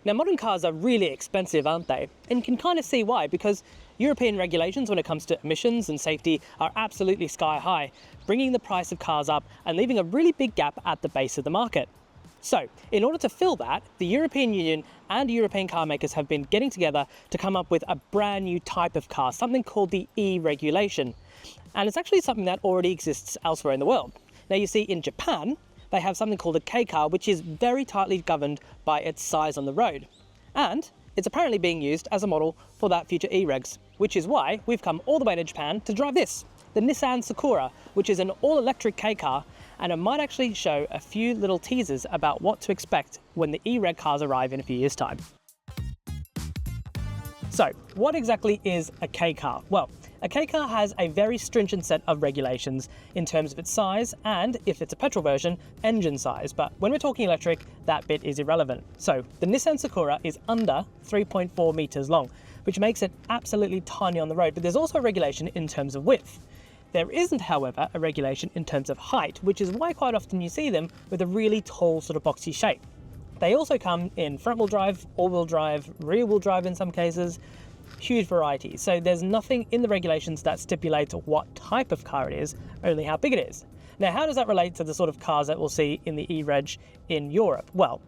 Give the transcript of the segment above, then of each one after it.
Now, modern cars are really expensive, aren't they? And you can kind of see why, because European regulations when it comes to emissions and safety are absolutely sky high, bringing the price of cars up and leaving a really big gap at the base of the market. So, in order to fill that, the European Union and European car makers have been getting together to come up with a brand new type of car, something called the E-regulation. And it's actually something that already exists elsewhere in the world. Now, you see, in Japan, they have something called a K-car, which is very tightly governed by its size on the road. And it's apparently being used as a model for that future E-regs, which is why we've come all the way to Japan to drive this, the Nissan Sakura, which is an all-electric K-car, and it might actually show a few little teasers about what to expect when the E-reg cars arrive in a few years' time. So, what exactly is a K-car? Well, a K-car has a very stringent set of regulations in terms of its size and, if it's a petrol version, engine size. But when we're talking electric, that bit is irrelevant. So the Nissan Sakura is under 3.4 meters long, which makes it absolutely tiny on the road. But there's also a regulation in terms of width. There isn't, however, a regulation in terms of height, which is why quite often you see them with a really tall sort of boxy shape. They also come in front-wheel drive, all-wheel drive, rear-wheel drive in some cases, huge variety. So there's nothing in the regulations that stipulates what type of car it is, only how big it is. Now, how does that relate to the sort of cars that we'll see in the E-Reg in Europe? Well,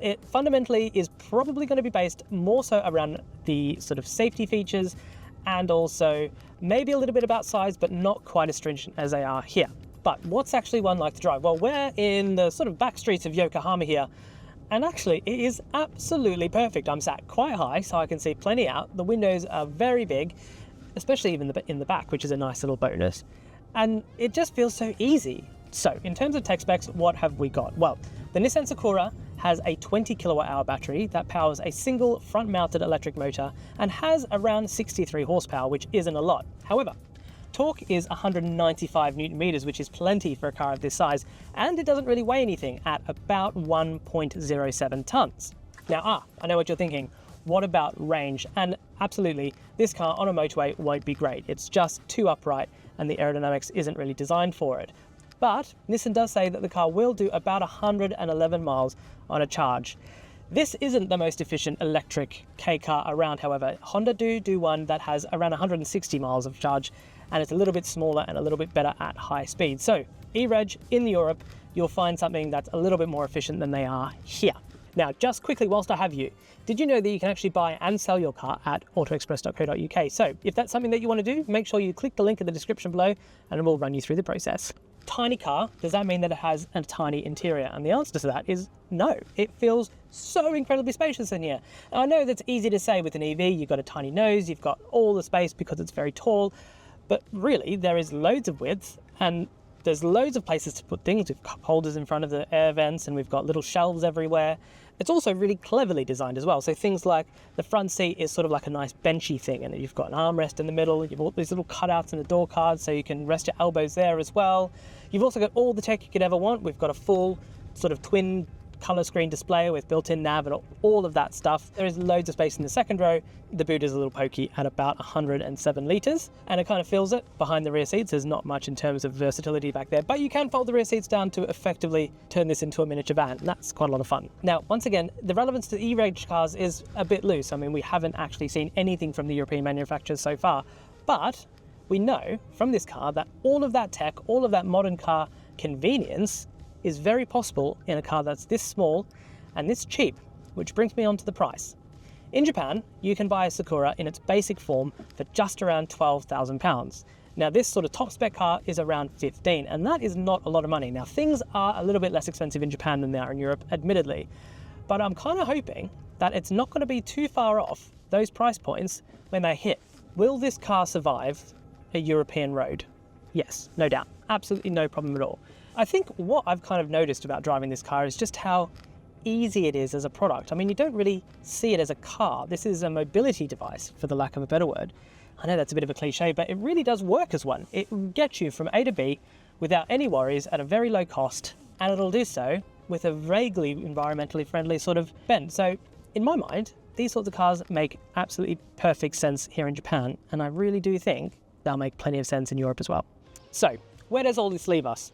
it fundamentally is probably going to be based more so around the sort of safety features and also maybe a little bit about size, but not quite as stringent as they are here. But what's actually one like to drive? Well, we're in the sort of back streets of Yokohama here, and actually it is absolutely perfect. I'm sat quite high so I can see plenty out. The windows are very big, especially even in the back, which is a nice little bonus. And it just feels so easy. So in terms of tech specs, what have we got? Well, the Nissan Sakura has a 20 kilowatt hour battery that powers a single front mounted electric motor and has around 63 horsepower, which isn't a lot. However, torque is 195 newton meters, which is plenty for a car of this size, and it doesn't really weigh anything at about 1.07 tons. Now, I know what you're thinking. What about range? And absolutely, this car on a motorway won't be great. It's just too upright and the aerodynamics isn't really designed for it. But Nissan does say that the car will do about 111 miles on a charge. This isn't the most efficient electric K car around, however. Honda do one that has around 160 miles of charge, and it's a little bit smaller and a little bit better at high speed. So E-Reg in Europe, you'll find something that's a little bit more efficient than they are here. Now, just quickly, whilst I have you, did you know that you can actually buy and sell your car at autoexpress.co.uk? So if that's something that you want to do, make sure you click the link in the description below and we'll run you through the process. Tiny car, does that mean that it has a tiny interior? And the answer to that is no. It feels so incredibly spacious in here. Now, I know that's easy to say with an EV. You've got a tiny nose, you've got all the space because it's very tall, but really there is loads of width and there's loads of places to put things. We've cup holders in front of the air vents and we've got little shelves everywhere. It's also really cleverly designed as well. So things like the front seat is sort of like a nice benchy thing, and you've got an armrest in the middle. You've got these little cutouts in the door cards so you can rest your elbows there as well. You've also got all the tech you could ever want. We've got a full sort of twin color screen display with built-in nav and all of that stuff. There is loads of space in the second row. The boot is a little pokey at about 107 litres, and it kind of fills it. Behind the rear seats, there's not much in terms of versatility back there, but you can fold the rear seats down to effectively turn this into a miniature van, and that's quite a lot of fun. Now, once again, the relevance to E-Reg cars is a bit loose. I mean, we haven't actually seen anything from the European manufacturers so far, but we know from this car that all of that tech, all of that modern car convenience is very possible in a car that's this small and this cheap, which brings me on to the price. In Japan, you can buy a Sakura in its basic form for just around £12,000. Now, this sort of top spec car is around 15, and that is not a lot of money. Now, things are a little bit less expensive in Japan than they are in Europe, admittedly, but I'm kind of hoping that it's not going to be too far off those price points when they hit. Will this car survive a European road? Yes, no doubt. Absolutely no problem at all. I think what I've kind of noticed about driving this car is just how easy it is as a product. I mean, you don't really see it as a car. This is a mobility device, for the lack of a better word. I know that's a bit of a cliche, but it really does work as one. It gets you from A to B without any worries at a very low cost, and it'll do so with a vaguely environmentally friendly sort of bend. So in my mind, these sorts of cars make absolutely perfect sense here in Japan, and I really do think they'll make plenty of sense in Europe as well. So where does all this leave us?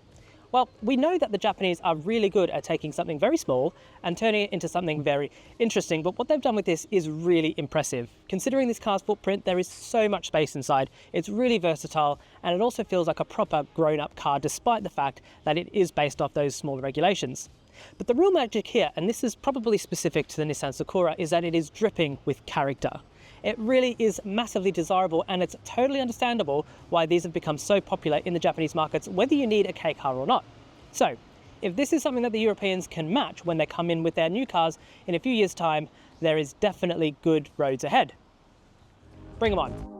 Well, we know that the Japanese are really good at taking something very small and turning it into something very interesting, but what they've done with this is really impressive. Considering this car's footprint, there is so much space inside, it's really versatile, and it also feels like a proper grown-up car despite the fact that it is based off those smaller regulations. But the real magic here, and this is probably specific to the Nissan Sakura, is that it is dripping with character. It really is massively desirable, and it's totally understandable why these have become so popular in the Japanese markets, whether you need a K car or not. So, if this is something that the Europeans can match when they come in with their new cars in a few years' time, there is definitely good roads ahead. Bring them on.